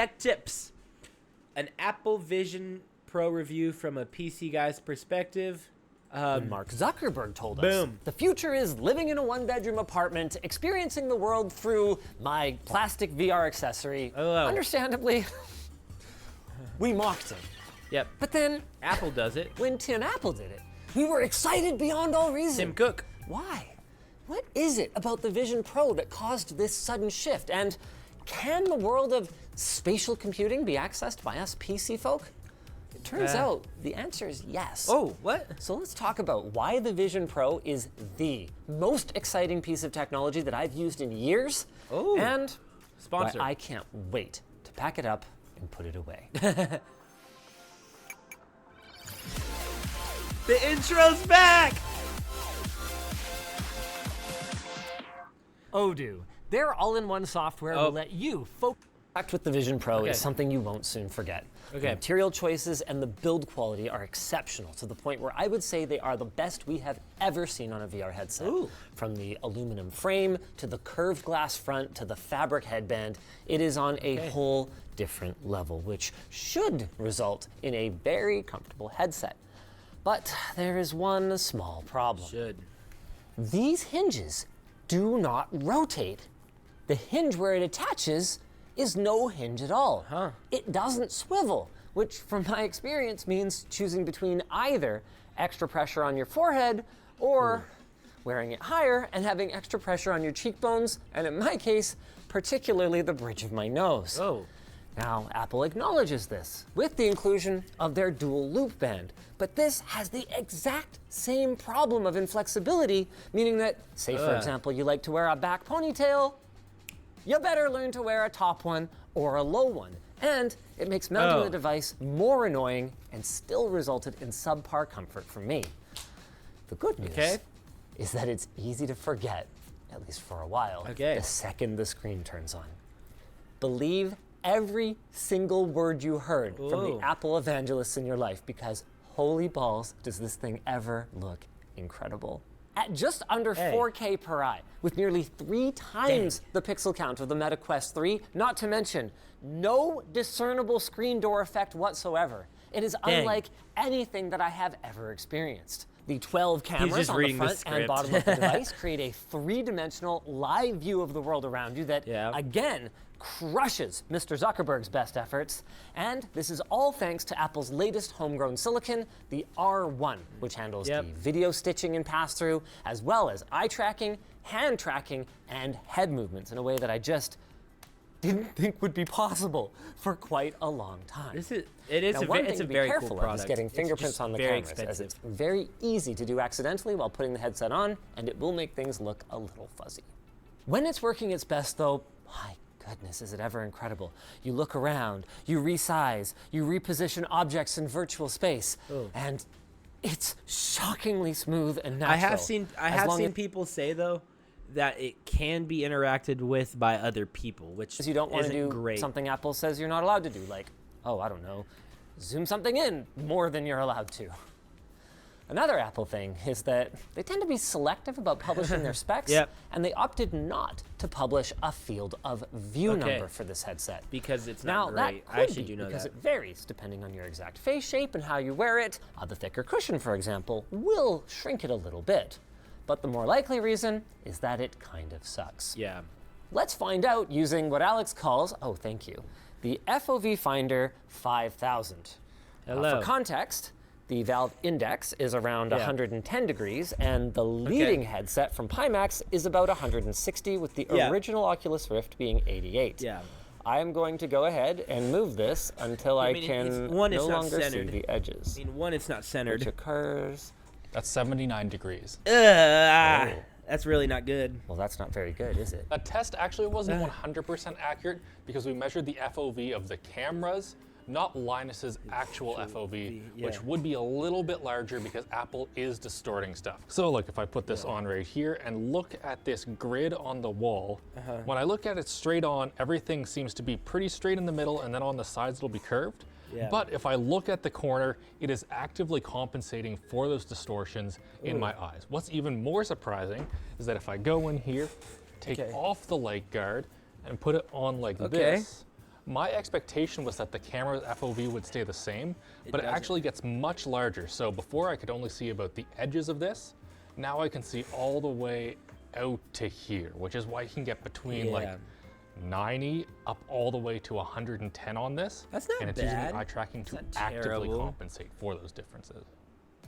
Tech tips. An Apple Vision Pro review from a PC guy's perspective. Mark Zuckerberg told us. Boom. The future is living in a one-bedroom apartment, experiencing the world through my plastic VR accessory. Hello. Understandably, we mocked him. Yep. But then, Apple does it. when Tim Apple did it, we were excited beyond all reason. Tim Cook. Why? What is it about the Vision Pro that caused this sudden shift? And can the world of spatial computing be accessed by us PC folk? It turns out the answer is yes. Oh, what? So let's talk about why the Vision Pro is the most exciting piece of technology that I've used in years. Oh, and sponsor. why I can't wait to pack it up and put it away. The intro's back! Odoo. Their all-in-one software will let you focus. With the Vision Pro is something you won't soon forget. The material choices and the build quality are exceptional to the point where I would say they are the best we have ever seen on a VR headset. Ooh. From the aluminum frame to the curved glass front to the fabric headband, it is on a whole different level, which should result in a very comfortable headset. But there is one small problem. These hinges do not rotate. The hinge where it attaches is no hinge at all. It doesn't swivel, which from my experience means choosing between either extra pressure on your forehead or wearing it higher and having extra pressure on your cheekbones, and in my case, particularly the bridge of my nose. Now, Apple acknowledges this with the inclusion of their dual loop band, but this has the exact same problem of inflexibility, meaning that, say for example, you like to wear a back ponytail, you better learn to wear a top one or a low one. And it makes mounting the device more annoying and still resulted in subpar comfort for me. The good news is that it's easy to forget, at least for a while, the second the screen turns on. Believe every single word you heard from the Apple evangelists in your life, because holy balls, does this thing ever look incredible. At just under 4K per eye, with nearly 3 times the pixel count of the Meta Quest 3, not to mention no discernible screen door effect whatsoever. It is unlike anything that I have ever experienced. The 12 cameras on the front and bottom of the device create a 3-dimensional live view of the world around you that, again, crushes Mr. Zuckerberg's best efforts. And this is all thanks to Apple's latest homegrown silicon, the R1, which handles the video stitching and pass-through, as well as eye tracking, hand tracking, and head movements in a way that I just didn't think would be possible for quite a long time. It's a very very cool product. Is getting fingerprints on the cameras, as it's very easy to do accidentally while putting the headset on, and it will make things look a little fuzzy. When it's working its best, though, my goodness, is it ever incredible. You look around, you resize, you reposition objects in virtual space, and it's shockingly smooth and natural. I have seen people say, though, that it can be interacted with by other people, which you don't want to do something Apple says you're not allowed to do, like, I don't know, zoom something in more than you're allowed to. Another Apple thing is that they tend to be selective about publishing their specs, and they opted not to publish a field of view number for this headset. Because it's not great. I actually do know that. Because it varies depending on your exact face shape and how you wear it. The thicker cushion, for example, will shrink it a little bit. But the more likely reason is that it kind of sucks. Let's find out using what Alex calls, thank you, the FOV Finder 5000. For context, the Valve Index is around 110 degrees, and the leading headset from Pimax is about 160, with the original Oculus Rift being 88. I am going to go ahead and move this until I can no longer see the edges. It's not centered. Which occurs... That's 79 degrees. That's really not good. Well, that's not very good, is it? That test actually wasn't 100% accurate because we measured the FOV of the cameras, not Linus's actual FOV, which would be a little bit larger because Apple is distorting stuff. So look, if I put this on right here and look at this grid on the wall, when I look at it straight on, everything seems to be pretty straight in the middle, and then on the sides it'll be curved. But if I look at the corner, it is actively compensating for those distortions in my eyes. What's even more surprising is that if I go in here, take off the light guard, and put it on like this, My expectation was that the camera's FOV would stay the same, but it actually gets much larger. So before I could only see about the edges of this, now I can see all the way out to here, which is why you can get between like 90 up all the way to 110 on this. That's not and it's bad. using the eye tracking to actively compensate for those differences.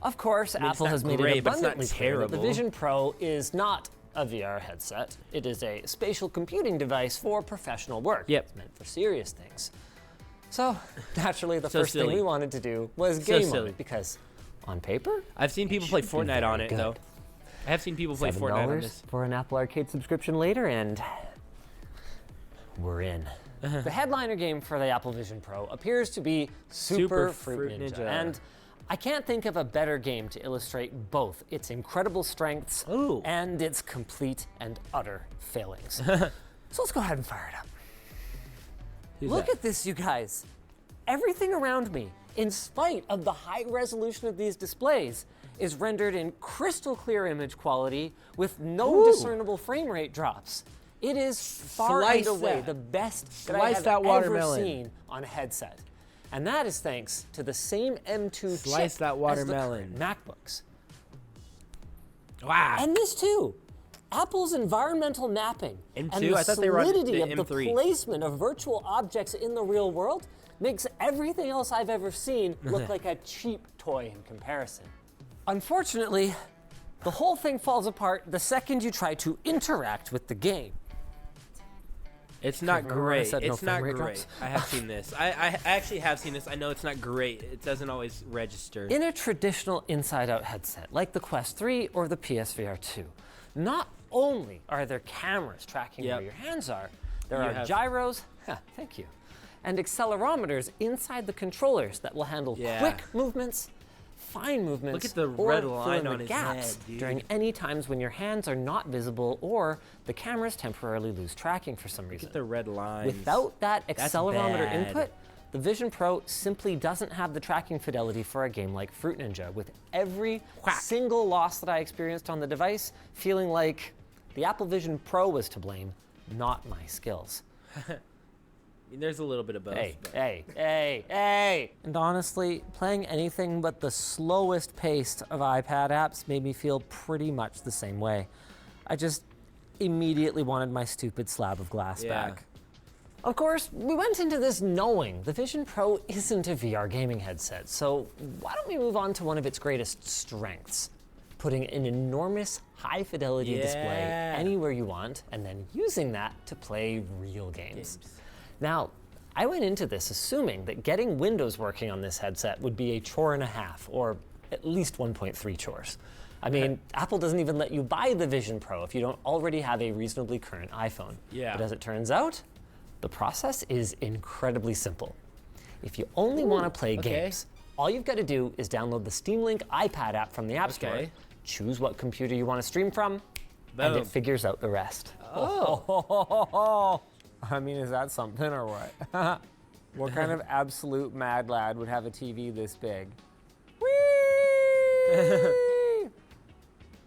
Of course, Apple has made great, it but it's not abundantly clear that the terrible. Vision Pro is not a VR headset. It is a spatial computing device for professional work. Yep. It's meant for serious things. So, naturally, the So first thing silly. we wanted to do was So game on silly. it, because on paper, I've seen people play should be Fortnite on very it, good. though. I have seen people play Fortnite on this. for an Apple Arcade subscription later, and we're in. The headliner game for the Apple Vision Pro appears to be Super Fruit Ninja. And I can't think of a better game to illustrate both its incredible strengths and its complete and utter failings. So let's go ahead and fire it up. Look at this, you guys. Everything around me, in spite of the high resolution of these displays, is rendered in crystal clear image quality with no discernible frame rate drops. It is far and away the best that I have ever seen on a headset. And that is thanks to the same M2 Slice chip that as watermelon. the current MacBooks. Wow. And this too. Apple's environmental mapping and M2? the I thought they were on solidity the of the M3. placement of virtual objects in the real world makes everything else I've ever seen look like a cheap toy in comparison. Unfortunately, the whole thing falls apart the second you try to interact with the game. It's not Remember when I great. said no It's not frame rate great. drops? I have seen this. I actually have seen this. I know it's not great. It doesn't always register. In a traditional inside-out headset, like the Quest 3 or the PSVR 2, not only are there cameras tracking where your hands are, there are gyros, thank you, and accelerometers inside the controllers that will handle quick movements, fine movements, Look at the or red fill line in on the his gaps head, dude. during any times when your hands are not visible or the cameras temporarily lose tracking for some reason. Look at the red lines. Without that accelerometer bad. input, the Vision Pro simply doesn't have the tracking fidelity for a game like Fruit Ninja, with every single loss that I experienced on the device feeling like the Apple Vision Pro was to blame, not my skills. I mean, there's a little bit of both. Hey. And honestly, playing anything but the slowest paced of iPad apps made me feel pretty much the same way. I just immediately wanted my stupid slab of glass back. Of course, we went into this knowing the Vision Pro isn't a VR gaming headset, so why don't we move on to one of its greatest strengths? Putting an enormous high-fidelity display anywhere you want, and then using that to play real games. Now, I went into this assuming that getting Windows working on this headset would be a chore and a half, or at least 1.3 chores. I mean, Apple doesn't even let you buy the Vision Pro if you don't already have a reasonably current iPhone. But as it turns out, the process is incredibly simple. If you only want to play games, all you've got to do is download the Steam Link iPad app from the App Store, choose what computer you want to stream from, and it figures out the rest. I mean, is that something or what? What kind of absolute mad lad would have a TV this big? Whee!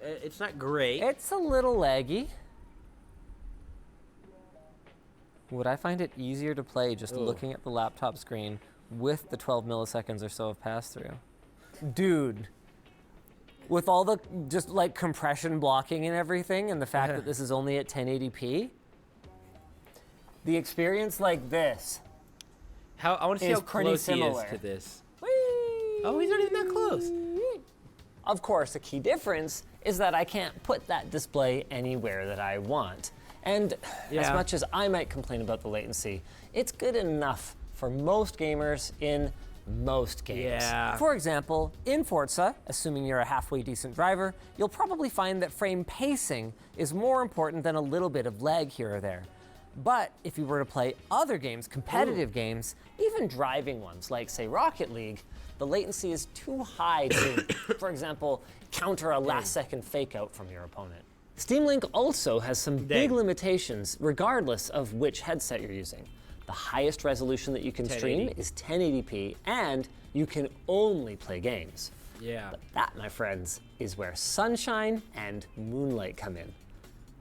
It's not great. It's a little laggy. Would I find it easier to play just looking at the laptop screen with the 12 milliseconds or so of pass-through? Dude, with all the just like compression blocking and everything, and the fact that this is only at 1080p, the experience like this I want to see is how pretty close similar. he is to this. Whee! Oh, he's not even that close. Of course, a key difference is that I can't put that display anywhere that I want. And as much as I might complain about the latency, it's good enough for most gamers in most games. For example, in Forza, assuming you're a halfway decent driver, you'll probably find that frame pacing is more important than a little bit of lag here or there. But if you were to play other games, competitive games, even driving ones like, say, Rocket League, the latency is too high to, for example, counter a last-second fake-out from your opponent. Steam Link also has some big limitations regardless of which headset you're using. The highest resolution that you can stream is 1080p, and you can only play games. But that, my friends, is where sunshine and moonlight come in.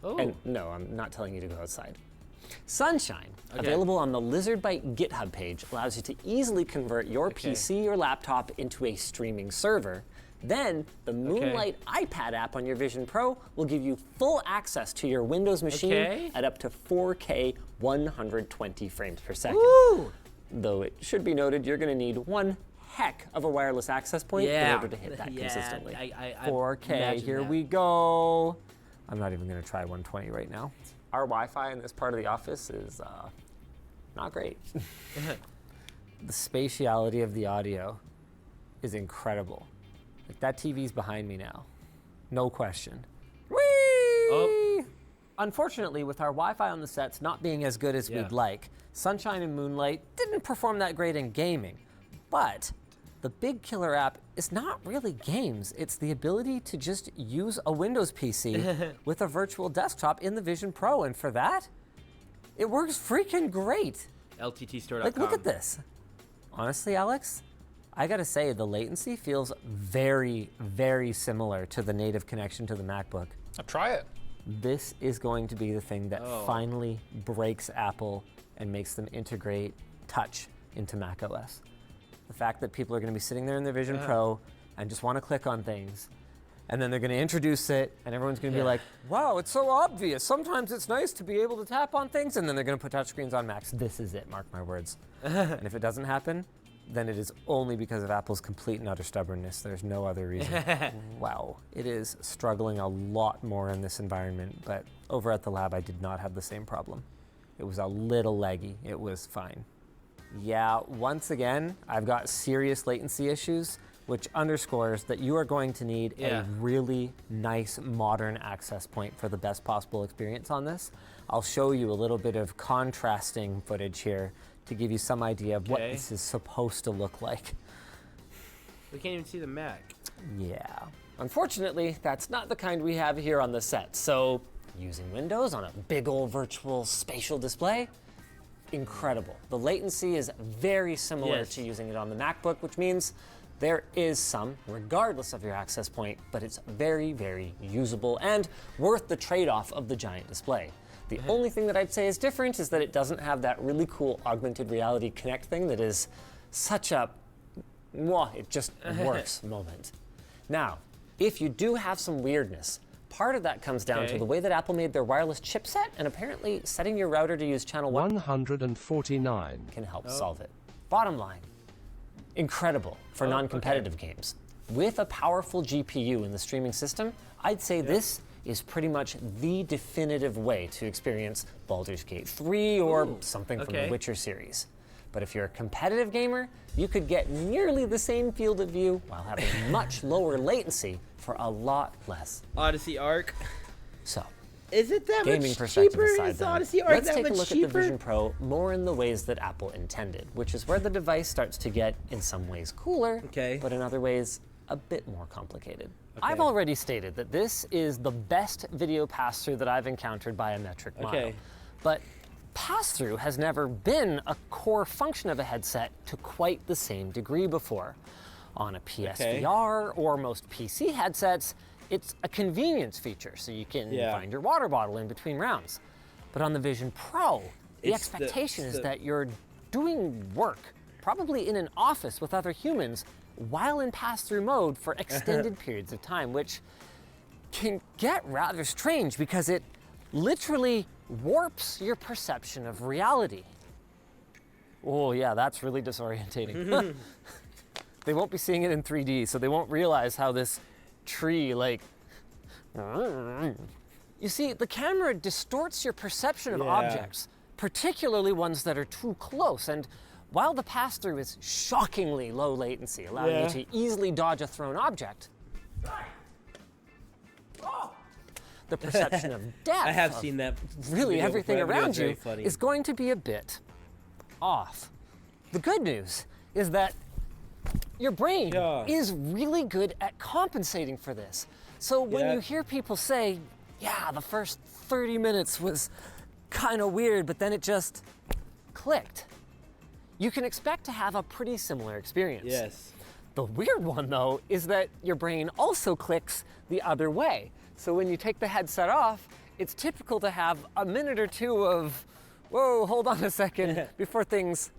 And no, I'm not telling you to go outside. Sunshine, available on the Lizardbyte GitHub page, allows you to easily convert your PC or laptop into a streaming server. Then, the Moonlight iPad app on your Vision Pro will give you full access to your Windows machine at up to 4K 120 frames per second. Woo! Though it should be noted, you're going to need one heck of a wireless access point in order to hit that consistently. 4K, here we go. I'm not even going to try 120 right now. Our Wi-Fi in this part of the office is not great. The spatiality of the audio is incredible. Like, that TV's behind me now. No question. Whee! Oh. Unfortunately, with our Wi-Fi on the sets not being as good as we'd like, Sunshine and Moonlight didn't perform that great in gaming. But the big killer app is not really games. It's the ability to just use a Windows PC with a virtual desktop in the Vision Pro. And for that, it works freaking great. LTTstore.com. Like, look at this. Honestly, Alex, I gotta say, the latency feels very, very similar to the native connection to the MacBook. Try it. This is going to be the thing that finally breaks Apple and makes them integrate touch into macOS. The fact that people are going to be sitting there in their Vision Pro and just want to click on things, and then they're going to introduce it, and everyone's going to be like, wow, it's so obvious. Sometimes it's nice to be able to tap on things, and then they're going to put touchscreens on Macs. This is it, mark my words. And if it doesn't happen, then it is only because of Apple's complete and utter stubbornness. There's no other reason. Wow, it is struggling a lot more in this environment, but over at the lab, I did not have the same problem. It was a little laggy. It was fine. Yeah, once again, I've got serious latency issues, which underscores that you are going to need a really nice modern access point for the best possible experience on this. I'll show you a little bit of contrasting footage here to give you some idea of what this is supposed to look like. We can't even see the Mac. Yeah. Unfortunately, that's not the kind we have here on the set. So, using Windows on a big old virtual spatial display, incredible. The latency is very similar to using it on the MacBook, which means there is some, regardless of your access point, but it's very, very usable and worth the trade-off of the giant display. The only thing that I'd say is different is that it doesn't have that really cool augmented reality Kinect thing that is such a, it just works moment. Now, if you do have some weirdness, part of that comes down to the way that Apple made their wireless chipset, and apparently setting your router to use channel 149 can help solve it. Bottom line, incredible for non-competitive games. With a powerful GPU in the streaming system, I'd say this is pretty much the definitive way to experience Baldur's Gate 3 or something from the Witcher series. But if you're a competitive gamer, you could get nearly the same field of view while having much lower latency for a lot less. Odyssey Arc. So, is it that gaming much perspective cheaper? aside, Is then, Odyssey Arc let's that take much a look cheaper? at the Vision Pro more in the ways that Apple intended, which is where the device starts to get, in some ways, cooler, but in other ways, a bit more complicated. I've already stated that this is the best video pass-through that I've encountered by a metric mile. But pass-through has never been a core function of a headset to quite the same degree before. On a PSVR or most PC headsets, it's a convenience feature, so you can find your water bottle in between rounds. But on the Vision Pro, the expectation is that you're doing work, probably in an office with other humans, while in pass-through mode for extended periods of time, which can get rather strange because it literally warps your perception of reality. Oh yeah, that's really disorientating. They won't be seeing it in 3D, so they won't realize how this tree, like... You see, the camera distorts your perception of objects, particularly ones that are too close, and while the pass-through is shockingly low latency, allowing you to easily dodge a thrown object, the perception of depth, I have seen that. Really video everything before. That around video you is very funny. is going to be a bit off. The good news is that your brain is really good at compensating for this. So when you hear people say, yeah, the first 30 minutes was kind of weird, but then it just clicked, you can expect to have a pretty similar experience. Yes. The weird one, though, is that your brain also clicks the other way. So when you take the headset off, it's typical to have a minute or two of, Whoa, hold on a second before things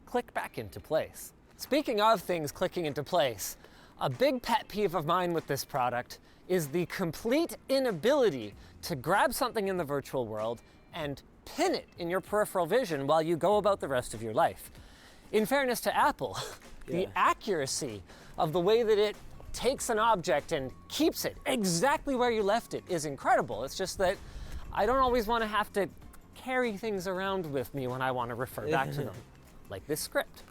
click back into place. Speaking of things clicking into place, a big pet peeve of mine with this product is the complete inability to grab something in the virtual world and pin it in your peripheral vision while you go about the rest of your life. In fairness to Apple, the accuracy of the way that it takes an object and keeps it exactly where you left it is incredible. It's just that I don't always want to have to carry things around with me when I want to refer back to them, like this script.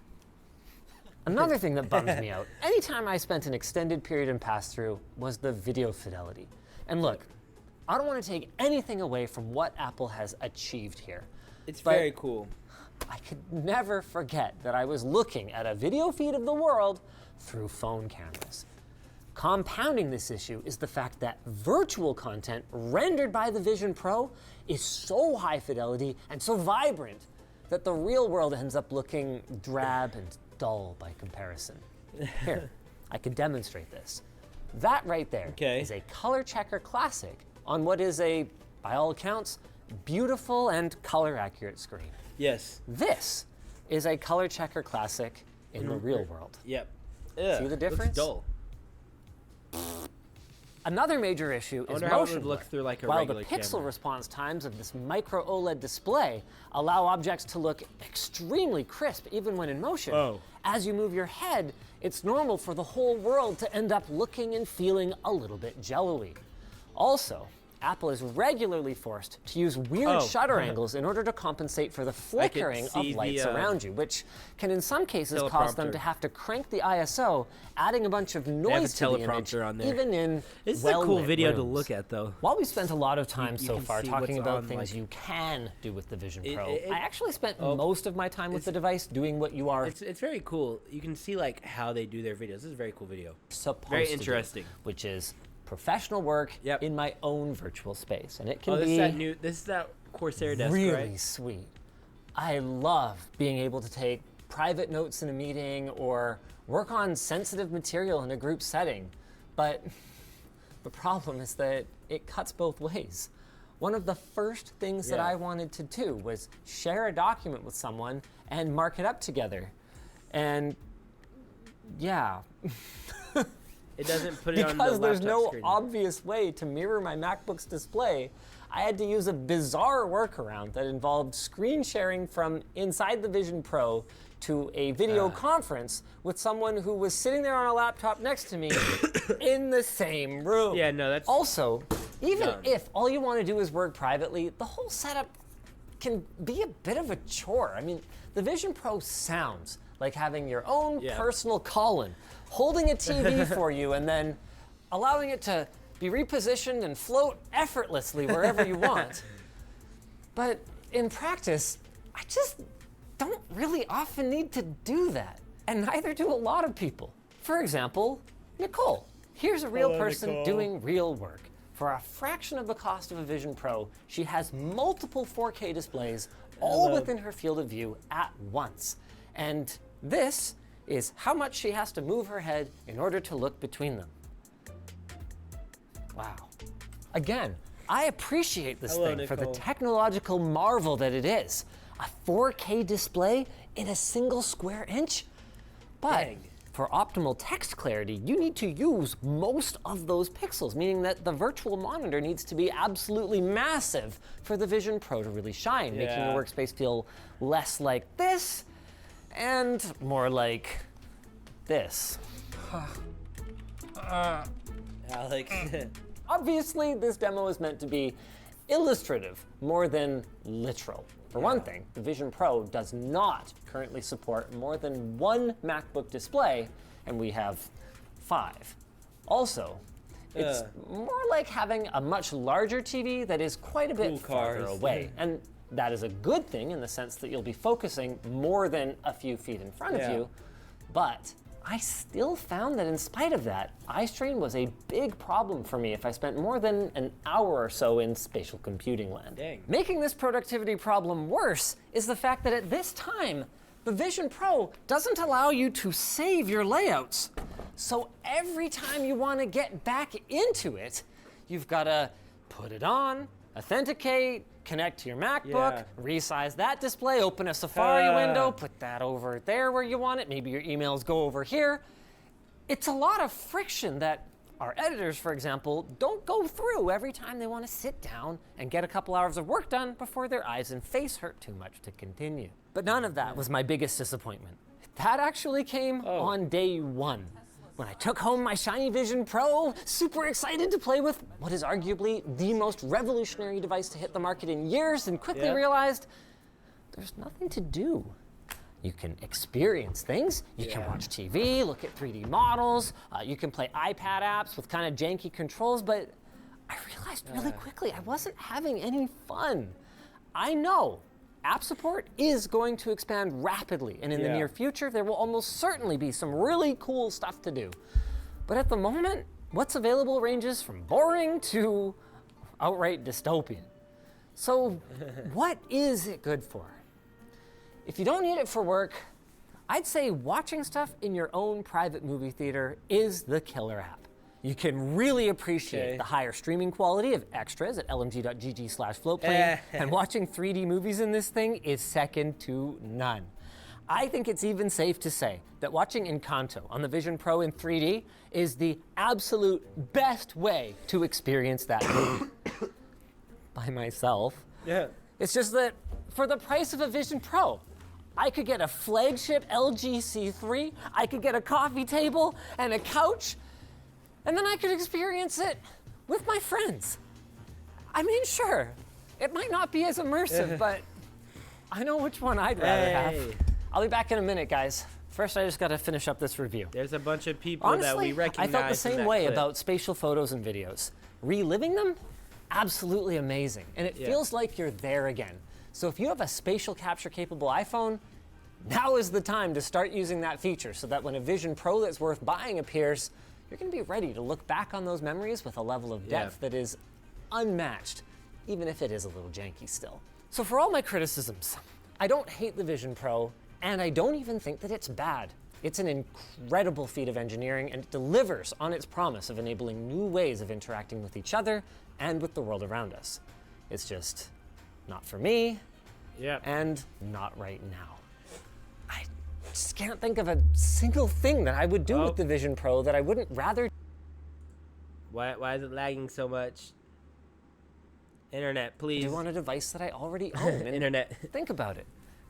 Another thing that bums me out, anytime I spent an extended period in pass-through, was the video fidelity. And look, I don't want to take anything away from what Apple has achieved here. It's very cool. I could never forget that I was looking at a video feed of the world through phone cameras. Compounding this issue is the fact that virtual content rendered by the Vision Pro is so high fidelity and so vibrant that the real world ends up looking drab and dull by comparison. Here, I can demonstrate this. That right there is a color checker classic on what is a, by all accounts, beautiful and color accurate screen. Yes. This is a color checker classic in the real world. Yep. See the difference? Looks dull. Another major issue is how it motion would look blur. through like a While the regular pixel camera. response times of this micro OLED display allow objects to look extremely crisp even when in motion, as you move your head, it's normal for the whole world to end up looking and feeling a little bit jello-y. Also, Apple is regularly forced to use weird shutter angles in order to compensate for the flickering of see lights the, around you, which can in some cases cause them teleprompter. to have to crank the ISO, adding a bunch of noise to the image, teleprompter on there. even in This is a cool well-lit video to rooms. look at, though. While we spent a lot of time so can far see talking what's about on, things like- you can do with the Vision Pro, it- I actually spent most of my time with the device doing what you are It's very cool. You can see like how they do their videos. This is a very cool video. supposed very to do, interesting. which is professional work Yep. in my own virtual space. And it can Oh, this be is that new. This is that Corsair desk, really right? sweet. I love being able to take private notes in a meeting or work on sensitive material in a group setting. But the problem is that it cuts both ways. One of the first things that I wanted to do was share a document with someone and mark it up together. And yeah, It doesn't put it on the because there's laptop no screen. obvious way to mirror my MacBook's display, I had to use a bizarre workaround that involved screen sharing from inside the Vision Pro to a video conference with someone who was sitting there on a laptop next to me in the same room. Yeah, no, that's Also, even dumb. if all you want to do is work privately, the whole setup can be a bit of a chore. I mean, the Vision Pro sounds like having your own personal Colin holding a TV for you and then allowing it to be repositioned and float effortlessly wherever you want. But in practice, I just don't really often need to do that. And neither do a lot of people. For example, Nicole. Here's a real person doing real work. For a fraction of the cost of a Vision Pro, she has multiple 4K displays all within her field of view at once. And this is how much she has to move her head in order to look between them. Wow. Again, I appreciate this thing for the Nicole. technological marvel that it is. A 4K display in a single square inch? But Dang. for optimal text clarity, you need to use most of those pixels, meaning that the virtual monitor needs to be absolutely massive for the Vision Pro to really shine, making your workspace feel less like this and more like this. Alex. Obviously, this demo is meant to be illustrative more than literal. For one thing, the Vision Pro does not currently support more than one MacBook display, and we have 5. Also, it's more like having a much larger TV that is quite a bit farther cars. away. And that is a good thing in the sense that you'll be focusing more than a few feet in front of you. But I still found that in spite of that, eye strain was a big problem for me if I spent more than an hour or so in spatial computing land. Dang. Making this productivity problem worse is the fact that at this time, the Vision Pro doesn't allow you to save your layouts. So every time you want to get back into it, you've got to put it on, authenticate, connect to your MacBook, Yeah. resize that display, open a Safari window, put that over there where you want it. Maybe your emails go over here. It's a lot of friction that our editors, for example, don't go through every time they want to sit down and get a couple hours of work done before their eyes and face hurt too much to continue. But none of that was my biggest disappointment. That actually came on day one, when I took home my Shiny Vision Pro, super excited to play with what is arguably the most revolutionary device to hit the market in years, and quickly realized there's nothing to do. You can experience things, you can watch TV, look at 3D models, you can play iPad apps with kind of janky controls, but I realized really quickly I wasn't having any fun. I know app support is going to expand rapidly, and in the near future, there will almost certainly be some really cool stuff to do. But at the moment, what's available ranges from boring to outright dystopian. So what is it good for? If you don't need it for work, I'd say watching stuff in your own private movie theater is the killer app. You can really appreciate the higher streaming quality of extras at lmg.gg/floatplane, and watching 3D movies in this thing is second to none. I think it's even safe to say that watching Encanto on the Vision Pro in 3D is the absolute best way to experience that movie. By myself. Yeah. It's just that for the price of a Vision Pro, I could get a flagship LG C3, I could get a coffee table and a couch, and then I could experience it with my friends. I mean, sure, it might not be as immersive, but I know which one I'd rather have. I'll be back in a minute, guys. First, I just gotta finish up this review. There's a bunch of people Honestly, that we recognize. I felt the in same that way clip. about spatial photos and videos. Reliving them, absolutely amazing. And it feels like you're there again. So if you have a spatial capture capable iPhone, now is the time to start using that feature so that when a Vision Pro that's worth buying appears, you're gonna be ready to look back on those memories with a level of depth that is unmatched, even if it is a little janky still. So for all my criticisms, I don't hate the Vision Pro, and I don't even think that it's bad. It's an incredible feat of engineering, and it delivers on its promise of enabling new ways of interacting with each other and with the world around us. It's just not for me, and not right now. I just can't think of a single thing that I would do with the Vision Pro that I wouldn't rather. Why is it lagging so much? Internet, please. do on a device that I already own. And Internet. think about it.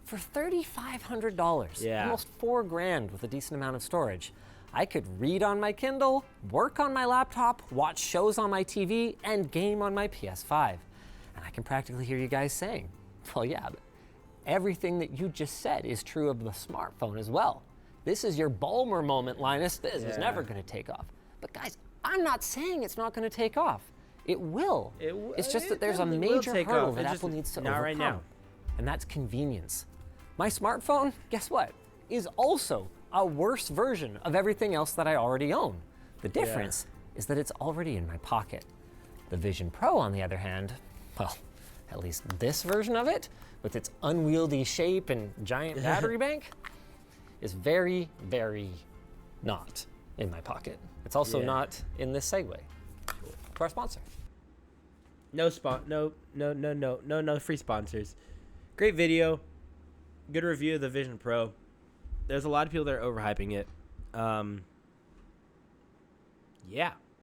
For $3,500, almost $4,000 with a decent amount of storage, I could read on my Kindle, work on my laptop, watch shows on my TV, and game on my PS5. And I can practically hear you guys saying, well, yeah, but everything that you just said is true of the smartphone as well. This is your Ballmer moment, Linus. This is never going to take off. But guys, I'm not saying it's not going to take off. It will. It's just that there's a major hurdle that Apple needs to overcome. Not right now. And that's convenience. My smartphone, guess what, is also a worse version of everything else that I already own. The difference is that it's already in my pocket. The Vision Pro, on the other hand, well, at least this version of it, with its unwieldy shape and giant battery bank, is very, very not in my pocket. It's also not in this segue to our sponsor. No free sponsors. Great video. Good review of the Vision Pro. There's a lot of people that are overhyping it. Yeah.